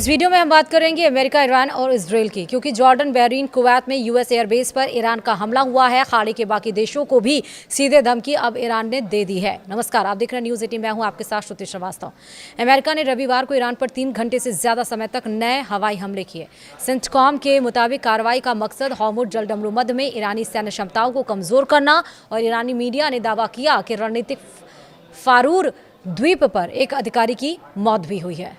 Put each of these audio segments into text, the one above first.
Video में हम बात करेंगे अमेरिका, ईरान और इसराइल की, क्योंकि जॉर्डन, बहरीन, कुवैत में यूएस एयरबेस पर ईरान का हमला हुआ है। खाड़ी के बाकी देशों को भी सीधे धमकी अब ईरान ने दे दी है। नमस्कार, आप देख रहे हैं न्यूज़ 18। मैं हूं आपके साथ श्रुति श्रीवास्तव। अमेरिका ने रविवार को ईरान पर 3 घंटे से ज्यादा समय तक नए हवाई हमले किए। सेंटकॉम के मुताबिक कार्रवाई का मकसद हॉर्मुज़ जलदमरूमध्य में ईरानी सैन्य क्षमताओं को कमजोर करना, और ईरानी मीडिया ने दावा किया कि रणनीतिक फारूर द्वीप पर एक अधिकारी की मौत भी हुई है।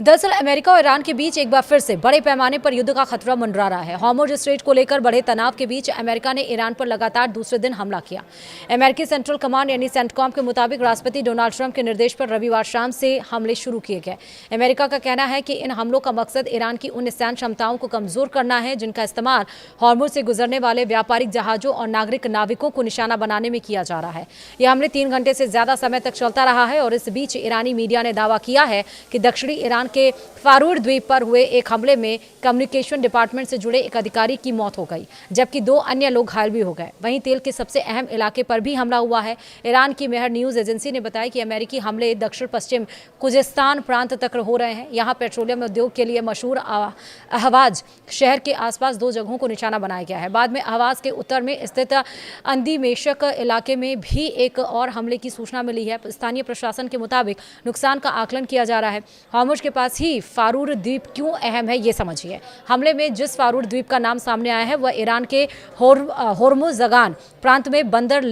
दरअसल अमेरिका और ईरान के बीच एक बार फिर से बड़े पैमाने पर युद्ध का खतरा मंडरा रहा है। हॉर्मुज़ स्ट्रेट को लेकर बढ़े तनाव के बीच अमेरिका ने ईरान पर लगातार दूसरे दिन हमला किया। अमेरिकी सेंट्रल कमांड यानी सेंटकॉम के मुताबिक राष्ट्रपति डोनाल्ड ट्रंप के निर्देश पर रविवार शाम से हमले शुरू किए गए। अमेरिका का कहना है कि इन हमलों का मकसद ईरान की उन सैन्य क्षमताओं को कमजोर करना है जिनका इस्तेमाल हॉर्मुज़ से गुजरने वाले व्यापारिक जहाजों और नागरिक नाविकों को निशाना बनाने में किया जा रहा है। यह हमले 3 घंटे से ज्यादा समय तक चलता रहा है, और इस बीच ईरानी मीडिया ने दावा किया है कि दक्षिणी ईरान के फारूर द्वीप पर हुए एक हमले में कम्युनिकेशन डिपार्टमेंट से जुड़े एक अधिकारी की मौत हो गई, जबकि 2 अन्य लोग घायल भी हो गए। वहीं तेल के सबसे अहम इलाके पर भी हमला हुआ है। ईरान की मेहर न्यूज एजेंसी ने बताया कि अमेरिकी हमले दक्षिण पश्चिम खुजेस्तान प्रांत तक हो रहे हैं। यहाँ पेट्रोलियम उद्योग के लिए मशहूर अहवाज शहर के आसपास 2 जगहों को निशाना बनाया गया है। बाद में अहवाज के उत्तर में स्थित अंदिमेशक इलाके में भी एक और हमले की सूचना मिली है। स्थानीय प्रशासन के मुताबिक नुकसान का आकलन किया जा रहा है। हॉर्मुज़ के पास ही फारूर द्वीप क्यों अहम है, ये समझिए। हमले में जिस फारूर द्वीप का नाम सामने आया है वह ईरान के होर्मुज़गान प्रांत में बंदर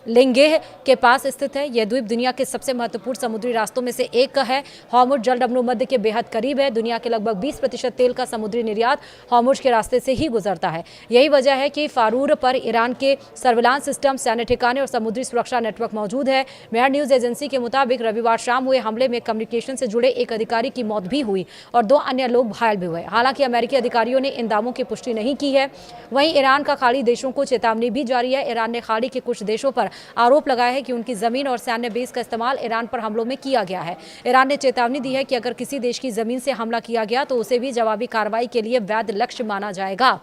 लेंगेह के पास स्थित है। यह द्वीप दुनिया के सबसे महत्वपूर्ण समुद्री रास्तों में से एक है। हॉर्मुज़ जलदमरूमध्य के बेहद करीब है। दुनिया के लगभग 20% तेल का समुद्री निर्यात हॉर्मुज़ के रास्ते से ही गुजरता है। यही वजह है कि फारूर पर ईरान के सर्विलांस सिस्टम, सैन्य ठिकाने और समुद्री सुरक्षा नेटवर्क मौजूद है। मेहर न्यूज एजेंसी के मुताबिक रविवार शाम हुए हमले में कम्युनिकेशन से जुड़े एक अधिकारी की मौत भी हुई और 2 अन्य लोग घायल भी हुए। हालांकि अमेरिकी अधिकारियों ने इन दावों की पुष्टि नहीं की है। वहीं ईरान का खाड़ी देशों को चेतावनी भी जारी है। ईरान ने खाड़ी के कुछ देशों पर आरोप लगाया है कि उनकी जमीन और सैन्य बेस का इस्तेमाल ईरान पर हमलों में किया गया है। ईरान ने चेतावनी दी है कि अगर किसी देश की जमीन से हमला किया गया तो उसे भी जवाबी कार्रवाई के लिए वैध लक्ष्य माना जाएगा।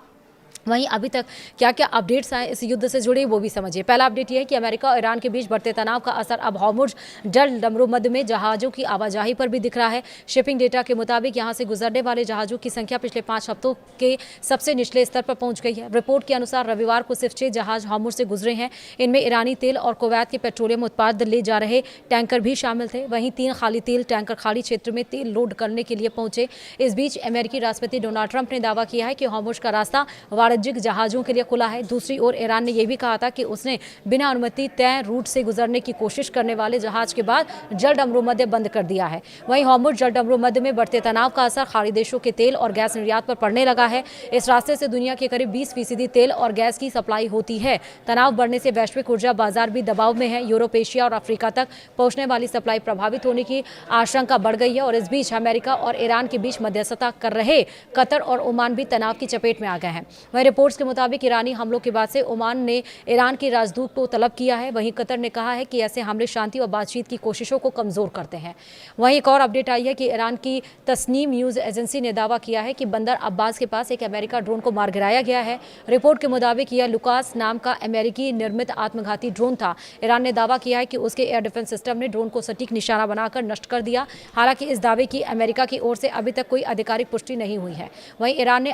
वहीं अभी तक क्या क्या अपडेट्स आए इस युद्ध से जुड़े वो भी समझिए। पहला अपडेट यह है कि अमेरिका और ईरान के बीच बढ़ते तनाव का असर अब हॉर्मुज़ जलदमरूमध्य में जहाज़ों की आवाजाही पर भी दिख रहा है। शिपिंग डेटा के मुताबिक यहां से गुजरने वाले जहाज़ों की संख्या पिछले 5 हफ्तों के सबसे निचले स्तर पर पहुंच गई है। रिपोर्ट के अनुसार रविवार को सिर्फ 6 जहाज हॉर्मुज़ से गुजरे हैं। इनमें ईरानी तेल और कुवैत के पेट्रोलियम उत्पाद ले जा रहे टैंकर भी शामिल थे। वहीं 3 खाली तेल टैंकर खाड़ी क्षेत्र में तेल लोड करने के लिए पहुंचे। इस बीच अमेरिकी राष्ट्रपति डोनाल्ड ट्रंप ने दावा किया है कि हॉर्मुज़ का रास्ता वाणिज्यिक जहाजों के लिए खुला है। दूसरी ओर ईरान ने यह भी कहा था कि उसने बिना अनुमति तय रूट से गुजरने की कोशिश करने वाले जहाज के बाद जलदमरूमध्य बंद कर दिया है। वहीं हॉर्मुज़ जलदमरूमध्य में बढ़ते तनाव का असर खाड़ी देशों के तेल और गैस निर्यात पर पड़ने लगा है। इस रास्ते से दुनिया के करीब 20% तेल और गैस की सप्लाई होती है। तनाव बढ़ने से वैश्विक ऊर्जा बाजार भी दबाव में है। यूरोप, एशिया और अफ्रीका तक पहुंचने वाली सप्लाई प्रभावित होने की आशंका बढ़ गई है। और इस बीच अमेरिका और ईरान के बीच मध्यस्थता कर रहे कतर और ओमान भी तनाव की चपेट में आ गए हैं। वहीं रिपोर्ट्स के मुताबिक ईरानी हमलों के बाद से ओमान ने ईरान की राजदूत को तलब किया है। वहीं कतर ने कहा है कि ऐसे हमले शांति और बातचीत की कोशिशों को कमजोर करते हैं। वहीं एक और अपडेट आई है कि ईरान की तस्नीम न्यूज एजेंसी ने दावा किया है कि बंदर अब्बास के पास एक अमेरिका ड्रोन को मार गिराया गया है। रिपोर्ट के मुताबिक यह लुकास नाम का अमेरिकी निर्मित आत्मघाती ड्रोन था। ईरान ने दावा किया है कि उसके एयर डिफेंस सिस्टम ने ड्रोन को सटीक निशाना बनाकर नष्ट कर दिया। हालांकि इस दावे की अमेरिका की ओर से अभी तक कोई आधिकारिक पुष्टि नहीं हुई है। वहीं ईरान ने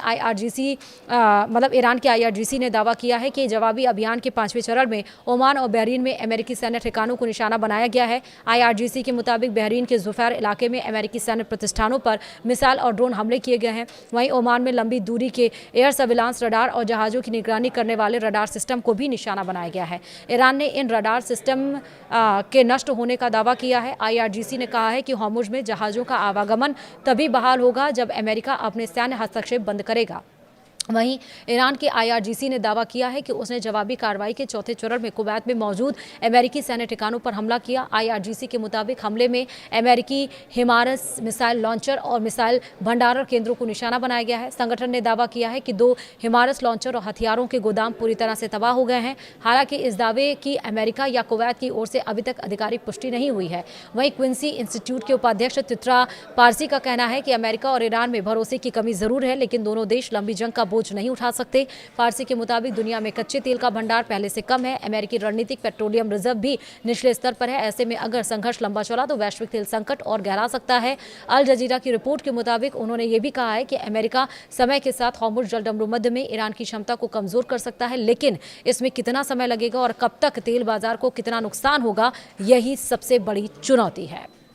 ईरान के IRGC ने दावा किया है कि जवाबी अभियान के 5वें चरण में ओमान और बहरीन में अमेरिकी सैन्य ठिकानों को निशाना बनाया गया है। IRGC के मुताबिक बहरीन के जुफैर इलाके में अमेरिकी सैन्य प्रतिष्ठानों पर मिसाइल और ड्रोन हमले किए गए हैं। वहीं ओमान में लंबी दूरी के एयर सर्विलांस रडार और जहाज़ों की निगरानी करने वाले रडार सिस्टम को भी निशाना बनाया गया है। ईरान ने इन रडार सिस्टम के नष्ट होने का दावा किया है। IRGC ने कहा है कि हॉर्मुज़ में जहाज़ों का आवागमन तभी बहाल होगा जब अमेरिका अपने सैन्य हस्तक्षेप बंद करेगा। वहीं ईरान के IRGC ने दावा किया है कि उसने जवाबी कार्रवाई के 4थे चरण में कुवैत में मौजूद अमेरिकी सैन्य ठिकानों पर हमला किया। IRGC के मुताबिक हमले में अमेरिकी हिमारस मिसाइल लॉन्चर और मिसाइल भंडारण केंद्रों को निशाना बनाया गया है। संगठन ने दावा किया है कि 2 हिमारस लॉन्चर और हथियारों के गोदाम पूरी तरह से तबाह हो गए हैं। हालांकि इस दावे की अमेरिका या कुवैत की ओर से अभी तक आधिकारिक पुष्टि नहीं हुई है। वहीं क्विंसी इंस्टीट्यूट के उपाध्यक्ष तित्रा पारसी का कहना है कि अमेरिका और ईरान में भरोसे की कमी जरूर है, लेकिन दोनों देश लंबी जंग का बोझ नहीं उठा सकते। फारसी के मुताबिक दुनिया में कच्चे तेल का भंडार पहले से कम है। अमेरिकी रणनीतिक पेट्रोलियम रिजर्व भी निचले स्तर पर है। ऐसे में अगर संघर्ष लंबा चला तो वैश्विक तेल संकट और गहरा सकता है। अल जजीरा की रिपोर्ट के मुताबिक उन्होंने ये भी कहा है कि अमेरिका समय के साथ हॉर्मुज़ जलडमरू मध्य में ईरान की क्षमता को कमजोर कर सकता है, लेकिन इसमें कितना समय लगेगा और कब तक तेल बाजार को कितना नुकसान होगा, यही सबसे बड़ी चुनौती है।